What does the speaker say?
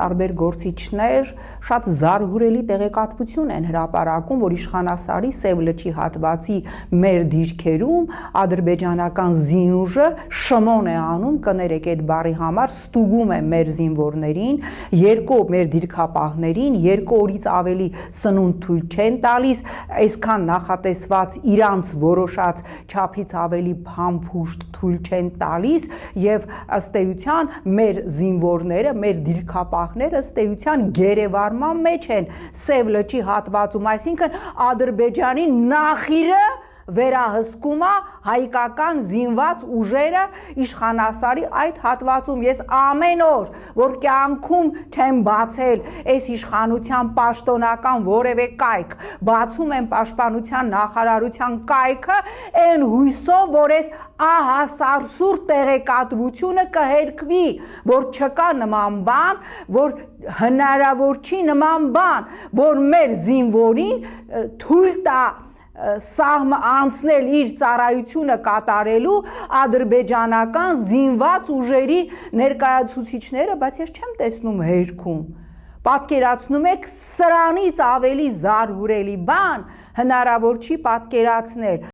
տարբեր գործիչներ շատ զարհուրելի տեղեկատվություն են հրապարակում, որ Իշխանասարի Սև լճի հատվածի մեր դիրքերում ադրբեջանական զինուժը շմոն է անում, կներեք այդ բառի համար, ստուգում է մեր զինվորներին, մեր դիրքապահներին, 2 օրից ավելի սնունդ թույլ չեն տալիս, այսքան նախատեսված իրանց որոշած չափից ավելի փամփուշտ թույլ չեն տալիս եւ ըստ էության մեր զինվորները, մեր դիրքապահները ըստ էության գերեվարման մեջ են Սև լճի հատվածում, այսինքն Ադրբեջանի նախիրը վերահսկում է հայկական զինված ուժերը Իշխանասարի այդ հատվածում։ Ես ամեն օր, որ կյանքում չեմ բացել այս իշխանության պաշտոնական որևէ կայք, բացում եմ պաշտպանության նախարարության կայքը, այն հույսով, որ այս ահասարսուր տեղեկատվությունը կհերկվի, որ չկա նման բան, որ հնարավոր չի նման բան, որ մեր զինվորին թույլ տա անցնել իր ծառայությունը կատարելու ադրբեջանական զինված ուժերի ներկայացուցիչները, բայց ես չեմ տեսնում հերքում։ Պատկերացնում եք սրանից ավելի զարհուրելի բան հնարավոր չի պատկերացնել։